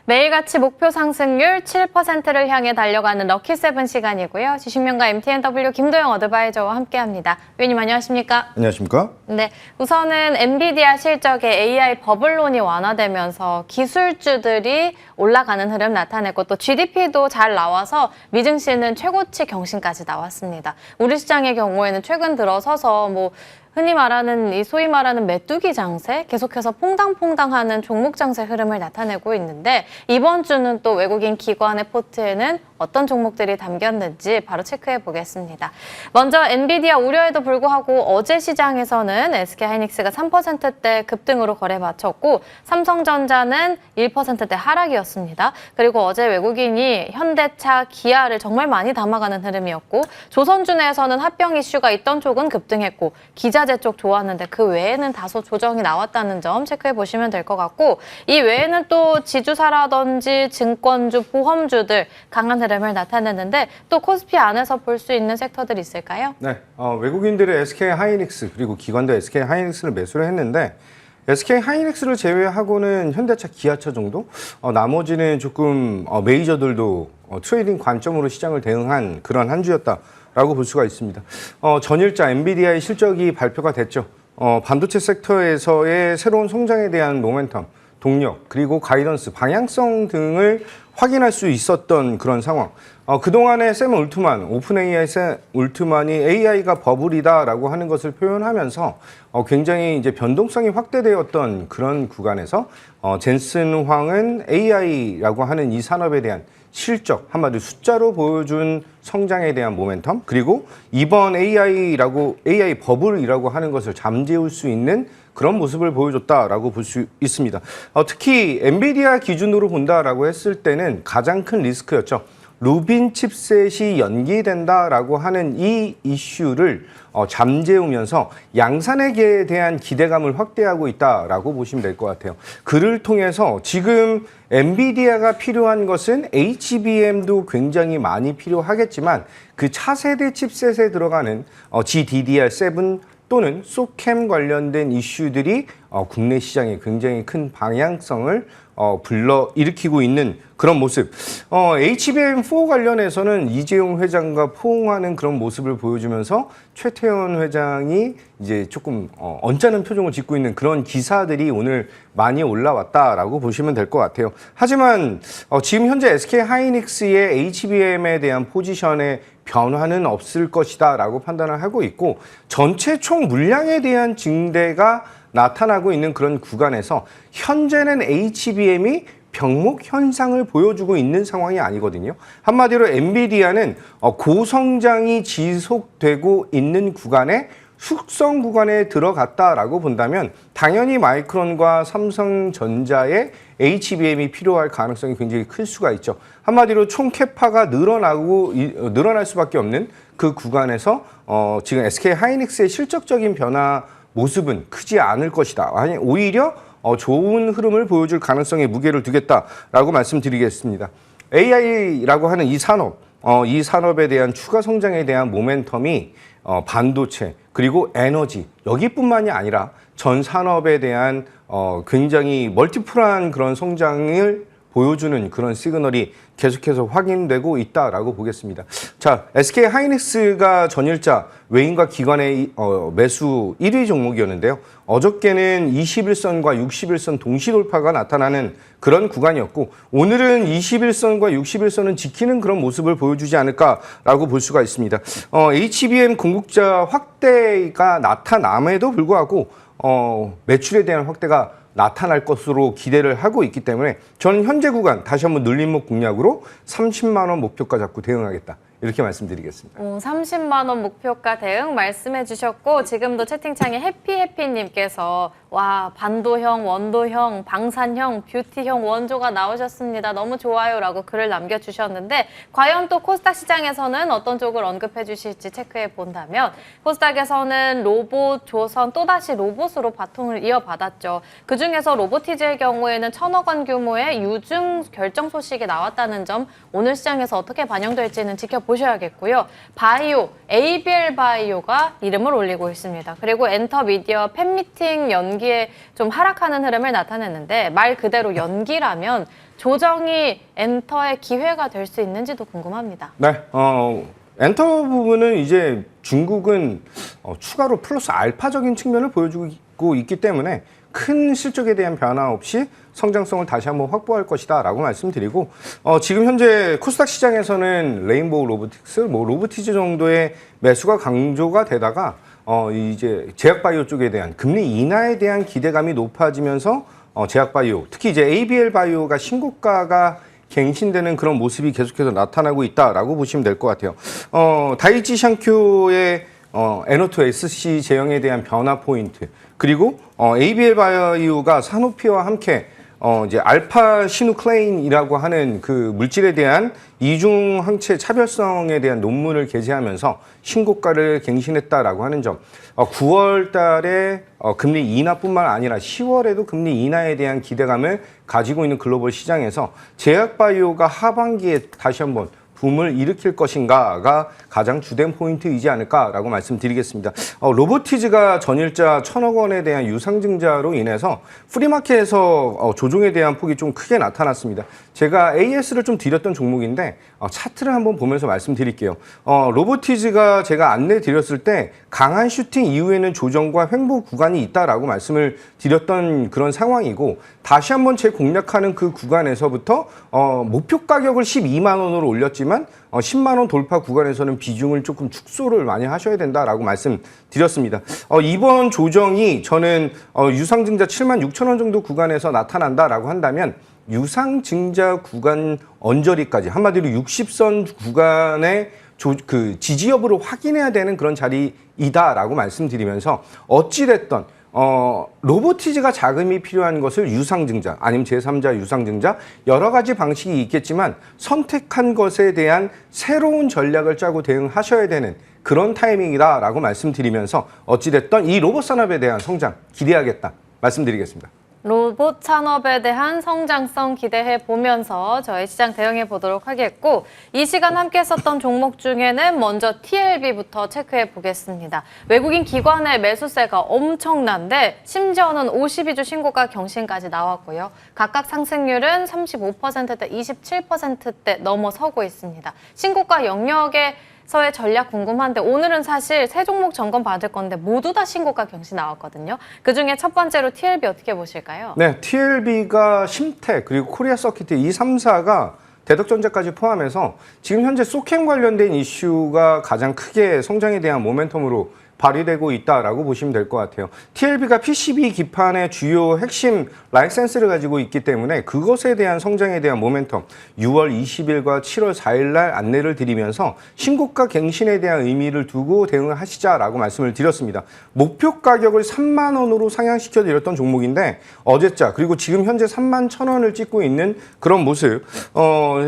매일같이 목표 상승률 7%를 향해 달려가는 럭키세븐 시간이고요. 주식명가 MTNW 김도영 어드바이저와 함께합니다. 위원님 안녕하십니까? 안녕하십니까? 네, 우선은 엔비디아 실적에 AI 버블론이 완화되면서 기술주들이 올라가는 흐름 나타냈고 또 GDP도 잘 나와서 미증시는 최고치 경신까지 나왔습니다. 우리 시장의 경우에는 최근 들어서서 흔히 말하는 이 소위 말하는 메뚜기 장세 계속해서 퐁당퐁당하는 종목 장세 흐름을 나타내고 있는데 이번 주는 또 외국인 기관의 포트에는 어떤 종목들이 담겼는지 바로 체크해 보겠습니다. 먼저 엔비디아 우려에도 불구하고 어제 시장에서는 SK하이닉스가 3%대 급등으로 거래 마쳤고 삼성전자는 1%대 하락이었습니다. 그리고 어제 외국인이 현대차, 기아를 정말 많이 담아가는 흐름이었고 조선주내에서는 합병 이슈가 있던 쪽은 급등했고 기자재 쪽 좋았는데 그 외에는 다소 조정이 나왔다는 점 체크해 보시면 될 것 같고 이 외에는 또 지주사라든지 증권주, 보험주들 강한 흐름을 나타냈는데 또 코스피 안에서 볼 수 있는 섹터들이 있을까요? 네, 외국인들의 SK하이닉스 그리고 기관도 SK하이닉스를 매수를 했는데 SK하이닉스를 제외하고는 현대차, 기아차 정도? 나머지는 조금 메이저들도 트레이딩 관점으로 시장을 대응한 그런 한 주였다라고 볼 수가 있습니다. 전일자 엔비디아의 실적이 발표가 됐죠. 반도체 섹터에서의 새로운 성장에 대한 모멘텀, 동력, 그리고 가이던스, 방향성 등을 확인할 수 있었던 그런 상황. 그동안에 샘 올트만, 오픈 AI 샘 올트만이 AI가 버블이다라고 하는 것을 표현하면서 굉장히 이제 변동성이 확대되었던 그런 구간에서 젠슨 황은 AI라고 하는 이 산업에 대한 실적, 한마디로 숫자로 보여준 성장에 대한 모멘텀, 그리고 이번 AI 버블이라고 하는 것을 잠재울 수 있는 그런 모습을 보여줬다라고 볼 수 있습니다. 특히 엔비디아 기준으로 본다라고 했을 때는 가장 큰 리스크였죠. 루빈 칩셋이 연기된다라고 하는 이 이슈를 잠재우면서 양산에 대한 기대감을 확대하고 있다라고 보시면 될 것 같아요. 그를 통해서 지금 엔비디아가 필요한 것은 HBM도 굉장히 많이 필요하겠지만 그 차세대 칩셋에 들어가는 GDDR7 또는 소캠 관련된 이슈들이 국내 시장에 굉장히 큰 방향성을 불러일으키고 있는 그런 모습. HBM4 관련해서는 이재용 회장과 포옹하는 그런 모습을 보여주면서 최태원 회장이 이제 조금 언짢은 표정을 짓고 있는 그런 기사들이 오늘 많이 올라왔다라고 보시면 될 것 같아요. 하지만 지금 현재 SK하이닉스의 HBM에 대한 포지션의 변화는 없을 것이다 라고 판단을 하고 있고 전체 총 물량에 대한 증대가 나타나고 있는 그런 구간에서 현재는 HBM이 병목 현상을 보여주고 있는 상황이 아니거든요. 한마디로 엔비디아는 고성장이 지속되고 있는 구간에 숙성 구간에 들어갔다라고 본다면 당연히 마이크론과 삼성전자의 HBM이 필요할 가능성이 굉장히 클 수가 있죠. 한마디로 총 캐파가 늘어날 수밖에 없는 그 구간에서 지금 SK하이닉스의 실적적인 변화 모습은 크지 않을 것이다. 아니 오히려 좋은 흐름을 보여줄 가능성에 무게를 두겠다라고 말씀드리겠습니다. AI라고 하는 이 산업, 이 산업에 대한 추가 성장에 대한 모멘텀이 반도체 그리고 에너지 여기뿐만이 아니라 전 산업에 대한 굉장히 멀티플한 그런 성장을 보여주는 그런 시그널이 계속해서 확인되고 있다라고 보겠습니다. 자, SK하이닉스가 전일자 외인과 기관의 매수 1위 종목이었는데요. 어저께는 21선과 61선 동시 돌파가 나타나는 그런 구간이었고 오늘은 21선과 61선은 지키는 그런 모습을 보여주지 않을까라고 볼 수가 있습니다. HBM 공급자 확대가 나타남에도 불구하고 매출에 대한 확대가 나타날 것으로 기대를 하고 있기 때문에 저는 현재 구간 다시 한번 눌림목 공략으로 30만 원 목표가 잡고 대응하겠다. 이렇게 말씀드리겠습니다. 30만 원 목표가 대응 말씀해 주셨고 지금도 채팅창에 해피해피님께서 와 반도형, 원도형, 방산형, 뷰티형 원조가 나오셨습니다. 너무 좋아요라고 글을 남겨주셨는데 과연 또 코스닥 시장에서는 어떤 쪽을 언급해 주실지 체크해 본다면 코스닥에서는 로봇, 조선 또다시 로봇으로 바통을 이어받았죠. 그중에서 로보티즈의 경우에는 1,000억 원 규모의 유증 결정 소식이 나왔다는 점 오늘 시장에서 어떻게 반영될지는 지켜보겠습니다. 보셔야겠고요. 바이오, ABL 바이오가 이름을 올리고 있습니다. 그리고 엔터미디어 팬미팅 연기에 좀 하락하는 흐름을 나타냈는데 말 그대로 연기라면 조정이 엔터의 기회가 될 수 있는지도 궁금합니다. 네, 엔터 부분은 이제 중국은 추가로 플러스 알파적인 측면을 보여주고 있기 때문에 큰 실적에 대한 변화 없이 성장성을 다시 한번 확보할 것이다 라고 말씀드리고 지금 현재 코스닥 시장에서는 레인보우 로보틱스, 로보티즈 정도의 매수가 강조가 되다가 이제 제약바이오 쪽에 대한 금리 인하에 대한 기대감이 높아지면서 제약바이오, 특히 이제 ABL 바이오가 신고가가 갱신되는 그런 모습이 계속해서 나타나고 있다라고 보시면 될 것 같아요. 다이치 샹큐의 NO2 SC 제형에 대한 변화 포인트, 그리고 ABL 바이오가 사노피와 함께 이제 알파 시누클레인이라고 하는 그 물질에 대한 이중 항체 차별성에 대한 논문을 게재하면서 신고가를 갱신했다라고 하는 점. 9월 달에 금리 인하뿐만 아니라 10월에도 금리 인하에 대한 기대감을 가지고 있는 글로벌 시장에서 제약바이오가 하반기에 다시 한번 붐을 일으킬 것인가가 가장 주된 포인트이지 않을까라고 말씀드리겠습니다. 로보티즈가 전일자 1,000억 원에 대한 유상증자로 인해서 프리마켓에서 조정에 대한 폭이 좀 크게 나타났습니다. 제가 AS를 좀 드렸던 종목인데 차트를 한번 보면서 말씀드릴게요. 로보티즈가 제가 안내 드렸을 때 강한 슈팅 이후에는 조정과 횡보 구간이 있다라고 말씀을 드렸던 그런 상황이고, 다시 한번 재공략하는 그 구간에서부터 목표 가격을 12만 원으로 올렸지만 10만 원 돌파 구간에서는 비중을 조금 축소를 많이 하셔야 된다라고 말씀드렸습니다. 이번 조정이 저는 유상증자 7만 6천 원 정도 구간에서 나타난다라고 한다면 유상증자 구간 언저리까지, 한마디로 60선 구간의 그 지지 여부를 확인해야 되는 그런 자리이다라고 말씀드리면서, 어찌됐든 로보티즈가 자금이 필요한 것을 유상증자 아니면 제3자 유상증자 여러 가지 방식이 있겠지만 선택한 것에 대한 새로운 전략을 짜고 대응하셔야 되는 그런 타이밍이다라고 말씀드리면서, 어찌됐든 이 로봇 산업에 대한 성장 기대하겠다 말씀드리겠습니다. 로봇 산업에 대한 성장성 기대해 보면서 저희 시장 대응해 보도록 하겠고, 이 시간 함께 했었던 종목 중에는 먼저 TLB부터 체크해 보겠습니다. 외국인 기관의 매수세가 엄청난데 심지어는 52주 신고가 경신까지 나왔고요. 각각 상승률은 35%대 27%대 넘어서고 있습니다. 신고가 영역에 서의 전략 궁금한데, 오늘은 사실 세 종목 점검 받을 건데 모두 다 신고가 경신 나왔거든요. 그중에 첫 번째로 TLB 어떻게 보실까요? 네, TLB가 심텍 그리고 코리아 서키트 이 3사가 대덕전자까지 포함해서 지금 현재 소캠 관련된 이슈가 가장 크게 성장에 대한 모멘텀으로 발휘되고 있다라고 보시면 될 것 같아요. TLB가 PCB 기판의 주요 핵심 라이센스를 가지고 있기 때문에 그것에 대한 성장에 대한 모멘텀 6월 20일과 7월 4일 날 안내를 드리면서 신고가 갱신에 대한 의미를 두고 대응을 하시자라고 말씀을 드렸습니다. 목표 가격을 3만 원으로 상향시켜 드렸던 종목인데 어제자 그리고 지금 현재 3만 1,000원을 찍고 있는 그런 모습,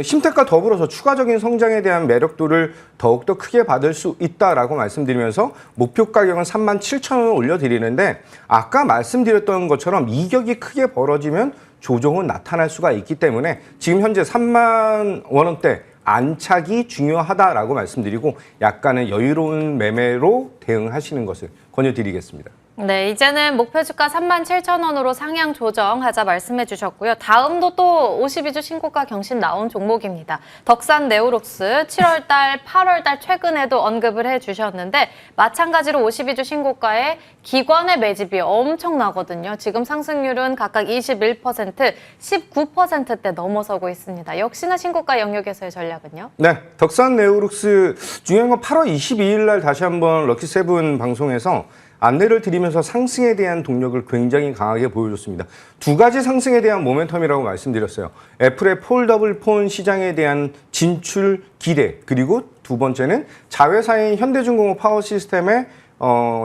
심텍과 더불어서 추가적인 성장에 대한 매력도를 더욱더 크게 받을 수 있다라고 말씀드리면서 목표 가격은 3만 7,000원을 올려드리는데, 아까 말씀드렸던 것처럼 이격이 크게 벌어지면 조정은 나타날 수가 있기 때문에 지금 현재 3만 원대 안착이 중요하다라고 말씀드리고 약간의 여유로운 매매로 대응하시는 것을 권유드리겠습니다. 네, 이제는 목표 주가 37,000원으로 상향 조정하자 말씀해 주셨고요. 다음도 또 52주 신고가 경신 나온 종목입니다. 덕산 네오록스 7월달, 8월달 최근에도 언급을 해 주셨는데 마찬가지로 52주 신고가에 기관의 매집이 엄청나거든요. 지금 상승률은 각각 21%, 19%대 넘어서고 있습니다. 역시나 신고가 영역에서의 전략은요? 네, 덕산 네오록스 중요한 건 8월 22일 날 다시 한번 럭키세븐 방송에서 안내를 드리면서 상승에 대한 동력을 굉장히 강하게 보여줬습니다. 두 가지 상승에 대한 모멘텀이라고 말씀드렸어요. 애플의 폴더블 폰 시장에 대한 진출 기대, 그리고 두 번째는 자회사인 현대중공업 파워시스템의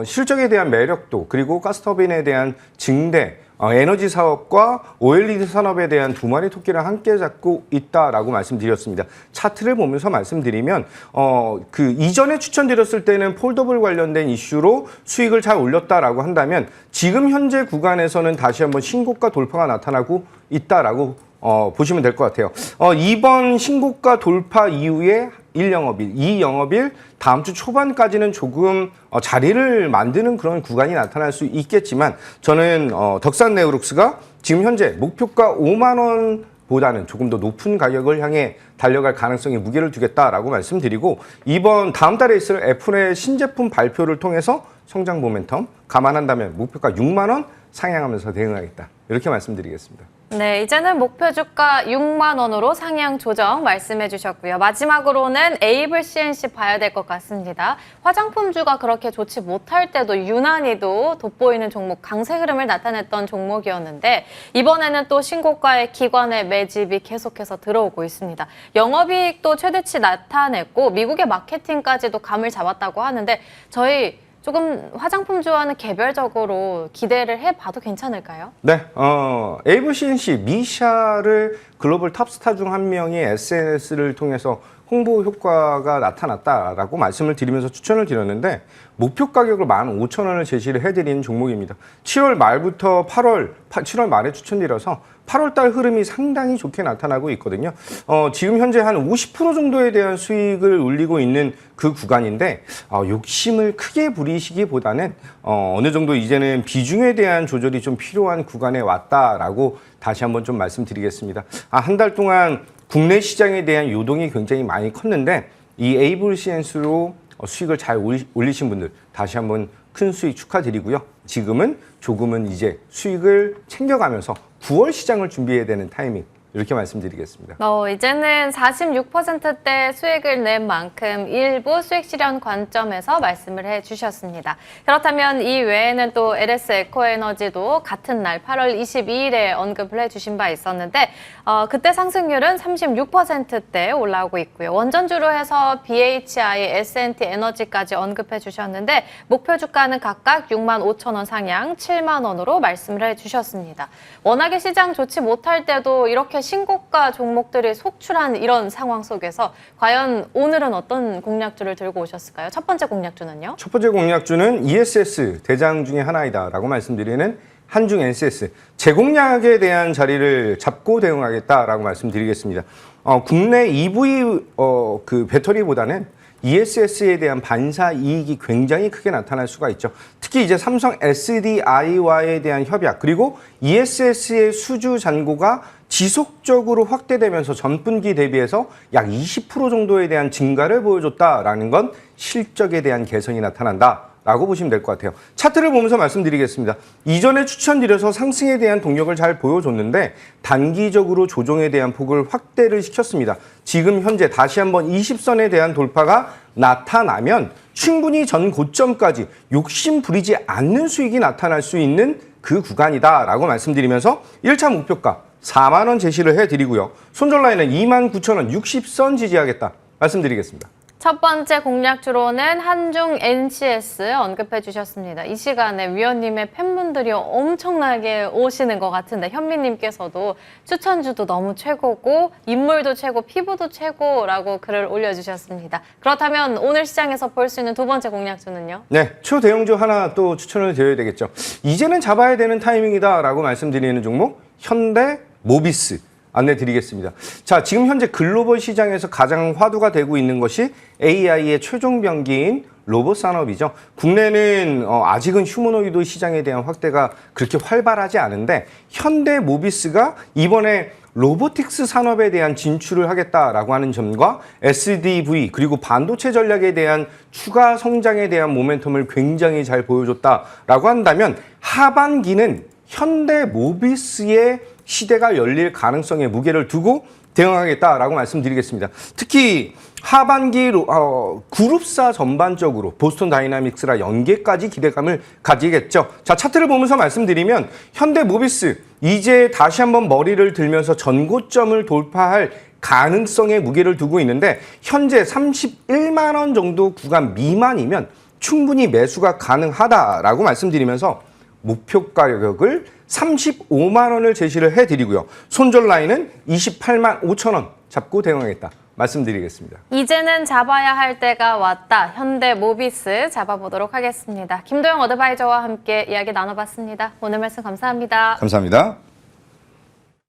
실적에 대한 매력도, 그리고 가스터빈에 대한 증대, 에너지 사업과 OLED 산업에 대한 두 마리 토끼를 함께 잡고 있다라고 말씀드렸습니다. 차트를 보면서 말씀드리면 그 이전에 추천드렸을 때는 폴더블 관련된 이슈로 수익을 잘 올렸다라고 한다면 지금 현재 구간에서는 다시 한번 신고가 돌파가 나타나고 있다라고 보시면 될 것 같아요. 이번 신고가 돌파 이후에 1영업일, 2영업일, 다음 주 초반까지는 조금 자리를 만드는 그런 구간이 나타날 수 있겠지만 저는 덕산 네오룩스가 지금 현재 목표가 5만 원보다는 조금 더 높은 가격을 향해 달려갈 가능성에 무게를 두겠다라고 말씀드리고 이번 다음 달에 있을 애플의 신제품 발표를 통해서 성장 모멘텀 감안한다면 목표가 6만 원 상향하면서 대응하겠다. 이렇게 말씀드리겠습니다. 네, 이제는 목표 주가 6만 원으로 상향 조정 말씀해 주셨고요. 마지막으로는 에이블 CNC 봐야 될 것 같습니다. 화장품주가 그렇게 좋지 못할 때도 유난히도 돋보이는 종목, 강세 흐름을 나타냈던 종목이었는데 이번에는 또 신고가의 기관의 매집이 계속해서 들어오고 있습니다. 영업이익도 최대치 나타냈고 미국의 마케팅까지도 감을 잡았다고 하는데 저희 조금 화장품주와는 개별적으로 기대를 해봐도 괜찮을까요? 네, 에이블 CNC 미샤를 글로벌 탑스타 중 한 명이 SNS를 통해서 홍보 효과가 나타났다라고 말씀을 드리면서 추천을 드렸는데 목표 가격을 15,000원을 제시를 해드린 종목입니다. 7월 말부터 7월 말에 추천드려서 8월 달 흐름이 상당히 좋게 나타나고 있거든요. 지금 현재 한 50% 정도에 대한 수익을 올리고 있는 그 구간인데 욕심을 크게 부리시기보다는 어느 정도 이제는 비중에 대한 조절이 좀 필요한 구간에 왔다라고 다시 한번 좀 말씀드리겠습니다. 한 달 동안 국내 시장에 대한 요동이 굉장히 많이 컸는데 이 에이블 CNC로 수익을 잘 올리신 분들 다시 한번 큰 수익 축하드리고요. 지금은 조금은 이제 수익을 챙겨가면서 9월 시장을 준비해야 되는 타이밍 이렇게 말씀드리겠습니다. 이제는 46%대 수익을 낸 만큼 일부 수익 실현 관점에서 말씀을 해주셨습니다. 그렇다면 이 외에는 또 LS 에코에너지도 같은 날 8월 22일에 언급을 해주신 바 있었는데 그때 상승률은 36%대 올라오고 있고요. 원전주로 해서 BHI, S&T 에너지까지 언급해 주셨는데 목표 주가는 각각 6만 5천 원 상향 7만 원으로 말씀을 해주셨습니다. 워낙에 시장 좋지 못할 때도 이렇게 신고가 종목들이 속출한 이런 상황 속에서 과연 오늘은 어떤 공략주를 들고 오셨을까요? 첫 번째 공략주는요? 첫 번째 공략주는 ESS 대장 중에 하나이다라고 말씀드리는 한중 NCS 제공량에 대한 자리를 잡고 대응하겠다라고 말씀드리겠습니다. 국내 EV 그 배터리보다는 ESS에 대한 반사 이익이 굉장히 크게 나타날 수가 있죠. 특히 이제 삼성 SDI와에 대한 협약 그리고 ESS의 수주 잔고가 지속적으로 확대되면서 전분기 대비해서 약 20% 정도에 대한 증가를 보여줬다라는 건 실적에 대한 개선이 나타난다라고 보시면 될 것 같아요. 차트를 보면서 말씀드리겠습니다. 이전에 추천드려서 상승에 대한 동력을 잘 보여줬는데 단기적으로 조정에 대한 폭을 확대를 시켰습니다. 지금 현재 다시 한번 20선에 대한 돌파가 나타나면 충분히 전 고점까지 욕심 부리지 않는 수익이 나타날 수 있는 그 구간이다라고 말씀드리면서 1차 목표가 4만 원 제시를 해드리고요. 손절 라인은 29,000원 60선 지지하겠다 말씀드리겠습니다. 첫 번째 공략주로는 한중 NCS 언급해 주셨습니다. 이 시간에 위원님의 팬분들이 엄청나게 오시는 것 같은데 현미님께서도 추천주도 너무 최고고 인물도 최고, 피부도 최고라고 글을 올려주셨습니다. 그렇다면 오늘 시장에서 볼 수 있는 두 번째 공략주는요? 네, 초대형주 하나 또 추천을 드려야 되겠죠. 이제는 잡아야 되는 타이밍이다라고 말씀드리는 종목 현대 모비스 안내 드리겠습니다. 자, 지금 현재 글로벌 시장에서 가장 화두가 되고 있는 것이 AI의 최종 병기인 로봇 산업이죠. 국내는 아직은 휴머노이드 시장에 대한 확대가 그렇게 활발하지 않은데 현대 모비스가 이번에 로보틱스 산업에 대한 진출을 하겠다라고 하는 점과 SDV 그리고 반도체 전략에 대한 추가 성장에 대한 모멘텀을 굉장히 잘 보여줬다라고 한다면 하반기는 현대 모비스의 시대가 열릴 가능성에 무게를 두고 대응하겠다라고 말씀드리겠습니다. 특히 하반기 그룹사 전반적으로 보스턴 다이나믹스라 연계까지 기대감을 가지겠죠. 자, 차트를 보면서 말씀드리면 현대 모비스 이제 다시 한번 머리를 들면서 전고점을 돌파할 가능성에 무게를 두고 있는데 현재 31만 원 정도 구간 미만이면 충분히 매수가 가능하다라고 말씀드리면서 목표 가격을 35만 원을 제시를 해드리고요. 손절 라인은 28만 5천 원 잡고 대응하겠다 말씀드리겠습니다. 이제는 잡아야 할 때가 왔다. 현대 모비스 잡아보도록 하겠습니다. 김도영 어드바이저와 함께 이야기 나눠봤습니다. 오늘 말씀 감사합니다. 감사합니다.